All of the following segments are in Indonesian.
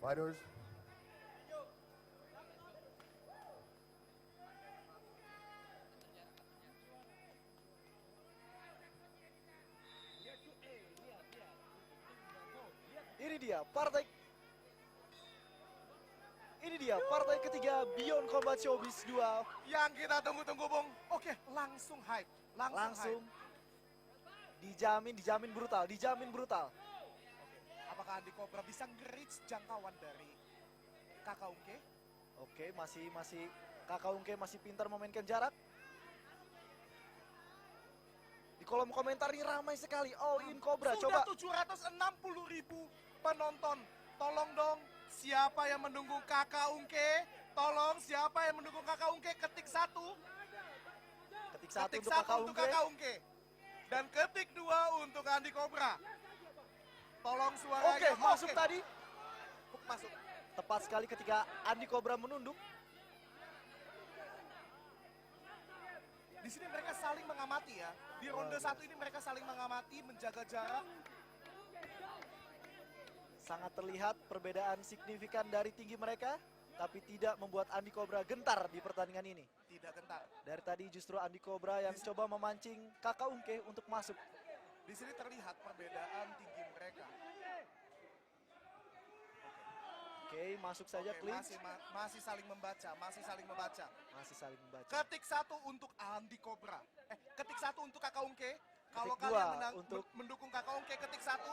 Fighters, Ini dia partai ketiga Beyond Combat Showbiz 2. Yang kita tunggu-tunggu, Bung. Oke, langsung hype. Langsung hype. dijamin brutal. Oke. Apakah Andi Cobra bisa nge-reach jangkauan dari Kakak Ungke? Oke, masih Kakak Ungke masih pintar memainkan jarak. Di kolom komentar ini ramai sekali. All in Cobra. Sudah Coba 760.000 penonton. Tolong dong, siapa yang mendukung Kakak Ungke? Tolong, siapa yang mendukung Kakak Ungke? Ketik satu. ketik satu Ketik untuk satu Kakak untuk Ungke. Kakak Ungke. Dan ketik dua untuk Andi Cobra. Tolong suaranya. Oke, masuk tadi. Masuk. Tepat sekali ketika Andi Cobra menunduk. Di sini mereka saling mengamati ya. Di ronde Luar satu ini mereka saling mengamati, menjaga jarak. Sangat terlihat perbedaan signifikan dari tinggi mereka, tapi tidak membuat Andi Cobra gentar di pertandingan ini. Tidak gentar. Dari tadi justru Andi Cobra yang coba memancing Kakak Ungke untuk masuk. Di sini terlihat perbedaan tinggi mereka. Oke, masuk saja Oke, clinch. masih saling membaca, Masih saling membaca. Ketik satu untuk Andi Cobra. Ketik satu untuk Kakak Ungke. Kalau Ketik kalian dua untuk- mendukung Kakak Ungke, ketik satu.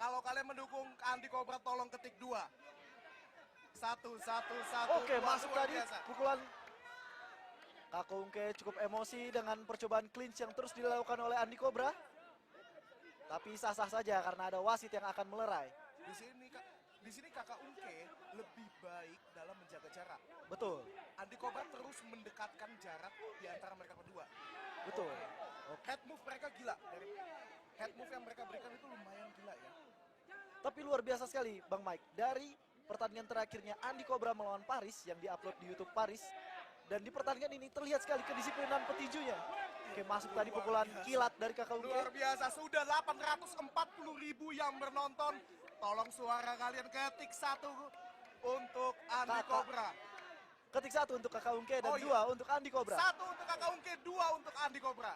Kalau kalian mendukung Andi Cobra, tolong ketik dua. Satu. Oke, Wah, masuk luar tadi biasa. pukulan. Kakak Ungke cukup emosi dengan percobaan clinch yang terus dilakukan oleh Andi Cobra. Tapi sah-sah saja karena ada wasit yang akan melerai. Di sini Kakak Ungke lebih baik dalam menjaga jarak. Betul, Andi Cobra terus mendekatkan jarak di antara mereka berdua. betul. Head move mereka gila. Head move yang mereka berikan itu lumayan gila ya. Tapi luar biasa sekali Bang Mike. Dari pertandingan terakhirnya Andi Cobra melawan Paris yang diupload di YouTube Paris. Dan di pertandingan ini terlihat sekali kedisiplinan petinjunya. Oke, masuk tadi pukulan kilat dari Kakak Ungke. Luar biasa, sudah 840.000 yang menonton. Tolong suara kalian ketik satu untuk Andi Kakak. Cobra. Ketik satu untuk Kakak Ungke dan Oh iya. dua untuk Andi Cobra. Satu untuk Kakak Ungke, dua untuk Andi Cobra.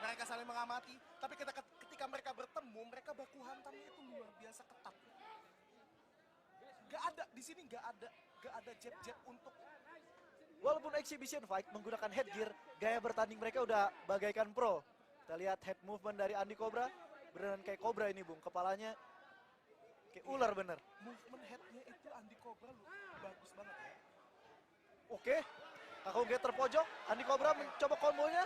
Mereka saling mengamati, tapi ketika mereka bertemu, mereka baku hantamnya itu luar biasa ketat. Gak ada di sini, gak ada jab untuk. Walaupun exhibition fight menggunakan headgear, gaya bertanding mereka udah bagaikan pro. Kita lihat head movement dari Andi Cobra, beneran kayak Cobra ini Bung, kepalanya kayak ular bener. Movement headnya itu Andi Cobra bagus banget ya. Oke, Kakak Ungke terpojok, Andi Cobra mencoba kombonya.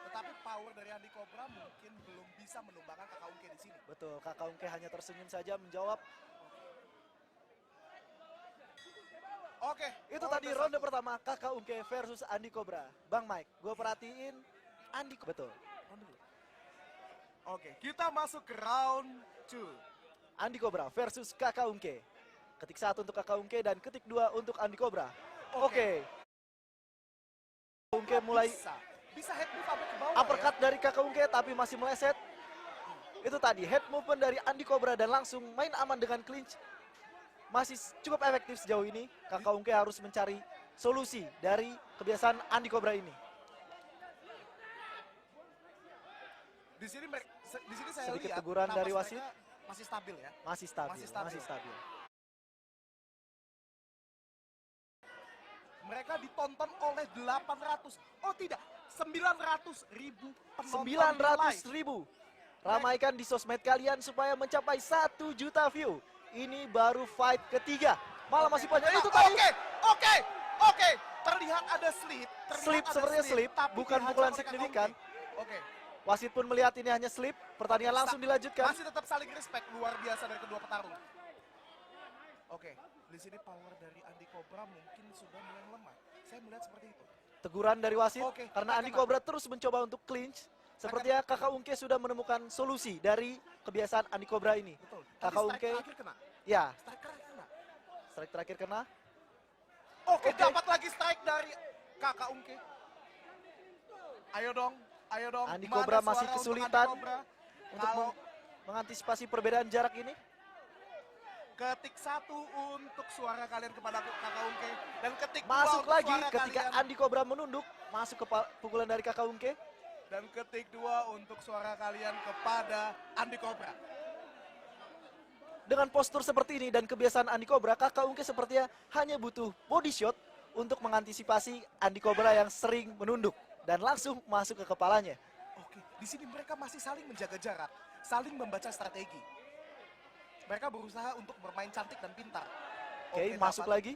Tetapi power dari Andi Cobra mungkin belum bisa menumbangkan Kakak Ungke di sini. Betul, Kakak Ungke hanya tersenyum saja menjawab. Oke, Itu tadi ronde pertama Kakak Ungke versus Andi Cobra. Bang Mike, gue perhatiin Andi betul. Oke, kita masuk ke round 2. Andi Cobra versus Kakak Ungke. Ketik satu untuk Kakak Ungke dan ketik dua untuk Andi Cobra. Oke. Ungke mulai Bisa head move sampai ke bawah uppercut dari Kakak Ungke tapi masih meleset. Itu tadi head movement dari Andi Cobra dan langsung main aman dengan clinch. Masih cukup efektif sejauh ini. Kakak Ungke harus mencari solusi dari kebiasaan Andi Cobra ini. Di sini saya Sedikit lihat teguran napas dari mereka wasit. masih stabil ya. Masih stabil, Masih stabil. masih stabil. Mereka ditonton oleh 900.000 penonton 900.000. Ramaikan di sosmed kalian supaya mencapai 1 juta view. Ini baru fight ketiga. Malah masih panjang. Itu tadi. Oke. Terlihat ada slip. Slip, sepertinya slip, tapi bukan dihajar pukulan oleh Kakak signifikan. Ungke. Oke. Wasit pun melihat ini hanya slip. Pertandingan langsung dilanjutkan. Masih tetap saling respect luar biasa dari kedua petarung. Oke, di sini power dari Andi Cobra mungkin sudah mulai melemah. Saya melihat seperti itu. Teguran dari wasit Oke, karena Andi Cobra terus mencoba untuk clinch. Sepertinya Kakak Ungke sudah menemukan solusi dari kebiasaan Andi Cobra ini. Betul. Kakak Tapi Ungke, strike terakhir kena. ya, Strike terakhir kena. strike terakhir kena. Oke, dapat lagi strike dari Kakak Ungke. Ayo dong. Andi Mana Cobra suara masih untuk kesulitan Andi Cobra? untuk mengantisipasi perbedaan jarak ini. Ketik 1 untuk suara kalian kepada Kakak Ungke. Dan ketik 2 Masuk untuk lagi suara ketika kalian. Andi Cobra menunduk. Masuk ke pukulan dari Kakak Ungke. Dan ketik 2 untuk suara kalian kepada Andi Cobra. Dengan postur seperti ini dan kebiasaan Andi Cobra, Kakak Ungke sepertinya hanya butuh body shot untuk mengantisipasi Andi Cobra yang sering menunduk. Dan langsung masuk ke kepalanya. Oke, di sini mereka masih saling menjaga jarak. Saling membaca strategi. Mereka berusaha untuk bermain cantik dan pintar. Oke, masuk lagi.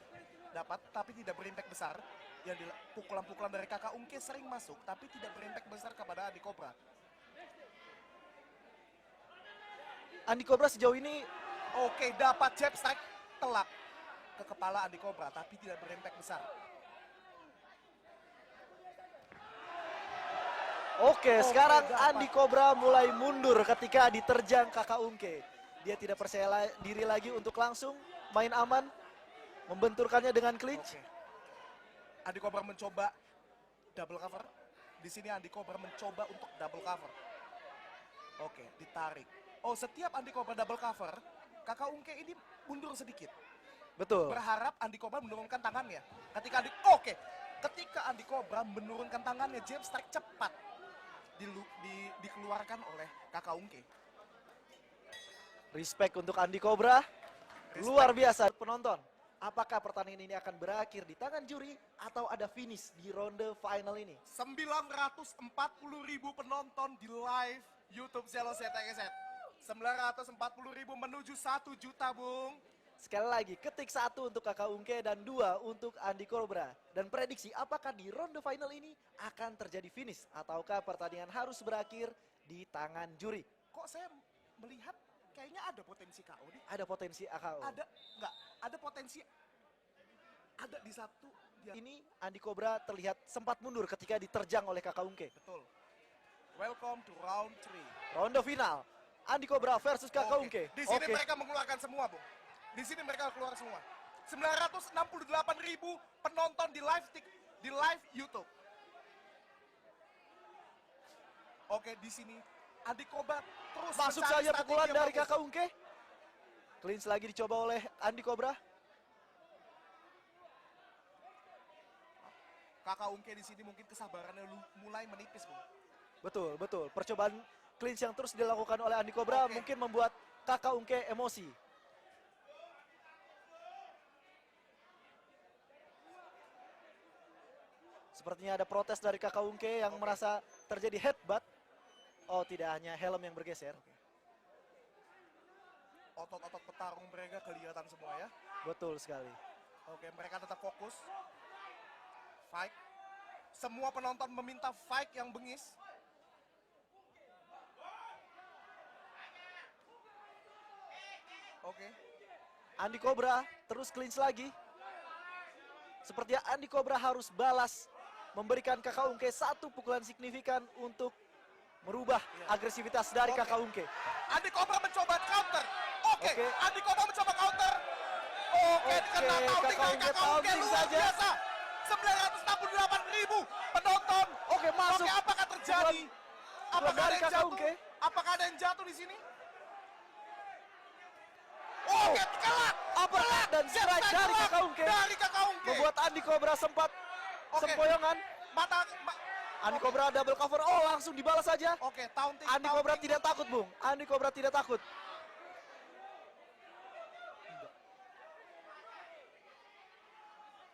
Dapat, tapi tidak berimpact besar. Yang pukulan-pukulan dari Kakak Ungke sering masuk, tapi tidak berimpact besar kepada Andi Cobra. Andi Cobra sejauh ini Oke, dapat jab strike telak ke kepala Andi Cobra, tapi tidak berimpact besar. Oke, sekarang dapat. Andi Cobra mulai mundur ketika diterjang Kakak Ungke. Dia tidak percaya diri lagi untuk langsung main aman, membenturkannya dengan clinch. Oke. Andi Cobra mencoba double cover. Di sini Andi Cobra mencoba untuk double cover. Oke, ditarik. Oh, setiap Andi Cobra double cover, Kakak Ungke ini mundur sedikit. Betul. Berharap Andi Cobra menurunkan tangannya. Ketika Andi Cobra menurunkan tangannya, jab strike cepat dikeluarkan oleh Kakak Ungke. Respect untuk Andi Cobra. Luar biasa penonton. Apakah pertandingan ini akan berakhir di tangan juri atau ada finish di ronde final ini? 940.000 penonton di live YouTube Zelo ZTGZ. 940.000 menuju 1 juta, Bung. Sekali lagi, ketik 1 untuk Kakak Ungke dan 2 untuk Andi Cobra. Dan prediksi apakah di ronde final ini akan terjadi finish ataukah pertandingan harus berakhir di tangan juri? Kok saya melihat kayaknya ada potensi KO nih. Ada potensi AKO. Ada potensi. Ada di satu. Ini Andi Cobra terlihat sempat mundur ketika diterjang oleh Kakak Ungke. Betul. Welcome to round 3. Ronde final. Andi Cobra versus Kakak Ungke. Di sini mereka mengeluarkan semua, Bung. Di sini mereka keluar semua. 968.000 penonton di live YouTube. Oke, di sini Andi Cobra terus masuk mencari saja strategi pukulan yang dari bagus. Kakak Ungke. Clinch lagi dicoba oleh Andi Cobra. Kakak Ungke di sini mungkin kesabarannya mulai menipis, Bung. Betul. Percobaan clinch yang terus dilakukan oleh Andi Cobra mungkin membuat Kakak Ungke emosi. Sepertinya ada protes dari Kakak Ungke yang merasa terjadi headbutt. Oh, tidak hanya helm yang bergeser. Otot-otot petarung mereka kelihatan semua ya. Betul sekali. Oke, mereka tetap fokus. Fight. Semua penonton meminta fight yang bengis. Oke. Andi Cobra terus clinch lagi. Sepertinya Andi Cobra harus balas, memberikan Kakak Ungke satu pukulan signifikan untuk merubah agresivitas dari Kakak Ungke. Andi Cobra mencoba counter. Oke. Andi Cobra mencoba counter. Oke, kena taunting dari Kakak Ungke luar biasa. 968.000 penonton. Oke, masuk. Oke, apakah terjadi? Apakah ada yang Kakak jatuh? Ungke. Apakah ada yang jatuh di sini? Oke, kelak. Uppercut dan strike dari Kakak Ungke. Dari Kakak Ungke. Membuat Andi Cobra sempat sempoyongan. Andi Cobra double cover. Oh, langsung dibalas saja. Oke, taunting. Andi Cobra tidak takut, Bung. Andi Cobra tidak takut.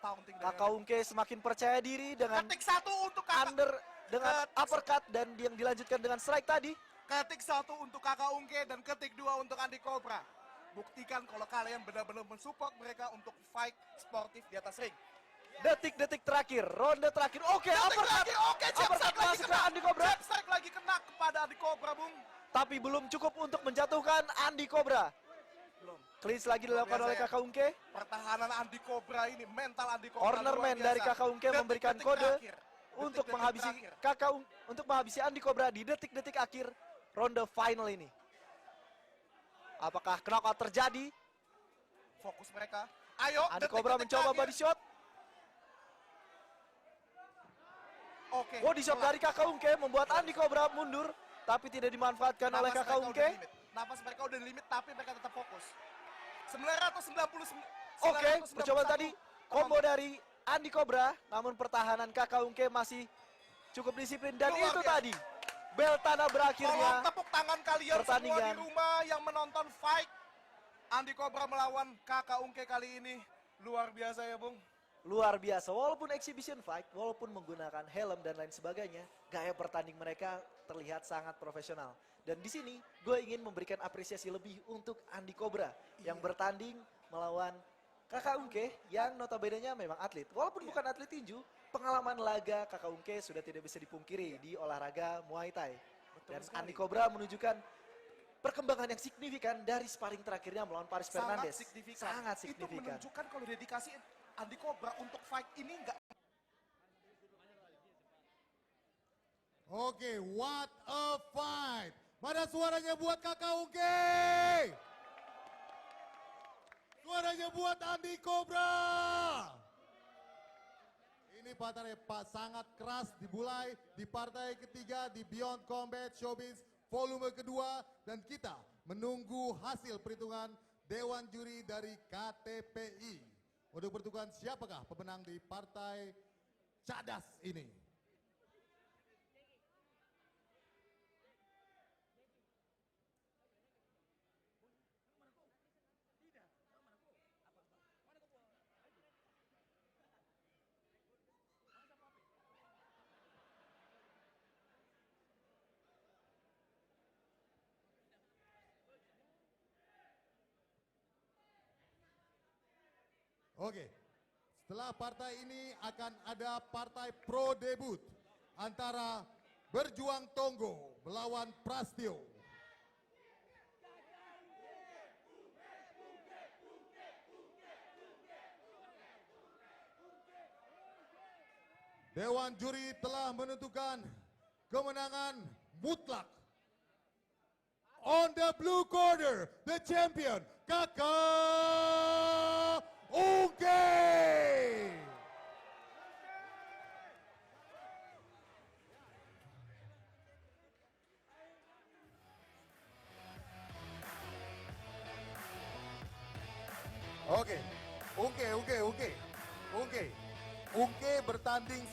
Taunting dari Kakak Ungke semakin percaya diri dengan ketik 1 untuk Kakak. dengan uppercut dan yang dilanjutkan dengan strike tadi. Ketik 1 untuk Kakak Ungke dan ketik 2 untuk Andi Cobra. Buktikan kalau kalian benar-benar mensupport mereka untuk fight sportif di atas ring. Detik-detik terakhir, ronde terakhir. Oke, uppercut. Oke, jab strike lagi masuk ke kena. Andi Cobra. Jab strike lagi kena kepada Andi Cobra, Bung. Tapi belum cukup untuk menjatuhkan Andi Cobra. Belum. Clinch lagi dilakukan oleh Kakak Ungke. Pertahanan Andi Cobra ini, mental Andi Cobra Cornerman dari Kakak Ungke memberikan kode untuk menghabisi untuk menghabisi Andi Cobra di detik-detik akhir ronde final ini. Apakah knockout terjadi? Fokus mereka. Ayo, Andi Cobra mencoba body shot. Oke. Body shot dari Kakak Ungke membuat Andi Cobra mundur, tapi tidak dimanfaatkan oleh Kakak Ungke. Nafas mereka udah di limit, tapi mereka tetap fokus. 990. Oke, percobaan tadi combo dari Andi Cobra, namun pertahanan Kakak Ungke masih cukup disiplin dan Luar itu biasa. tadi bel tanah Tolong berakhirnya. tepuk tangan kalian semua pertandingan. di rumah yang menonton fight Andi Cobra melawan Kakak Ungke kali ini. Luar biasa ya, Bung. Luar biasa, walaupun exhibition fight, walaupun menggunakan helm dan lain sebagainya, gaya bertanding mereka terlihat sangat profesional. Dan di sini gue ingin memberikan apresiasi lebih untuk Andi Cobra yang bertanding melawan Kakak Ungke yang notabene-nya memang atlet. Walaupun bukan atlet tinju, pengalaman laga Kakak Ungke sudah tidak bisa dipungkiri di olahraga Muay Thai. Dan sekali. Andi Cobra menunjukkan perkembangan yang signifikan dari sparring terakhirnya melawan Paris Fernandes. Sangat Itu signifikan. menunjukkan kalau dedikasi Andi Cobra untuk fight ini nggak. Oke, what a fight. Mana suaranya buat Kakak Ungke? Suaranya buat Andi Cobra. Ini partai sangat keras dimulai di partai ketiga di Beyond Combat Showbiz volume kedua. Dan kita menunggu hasil perhitungan Dewan Juri dari KTPI. Untuk bertukan siapakah pemenang di partai cadas ini? Oke, setelah partai ini akan ada partai pro debut antara Berjuang Tonggo melawan Prastio. Dewan juri telah menentukan kemenangan mutlak. On the blue corner, the champion, Kakak Ungke. Oke, Ungke bertanding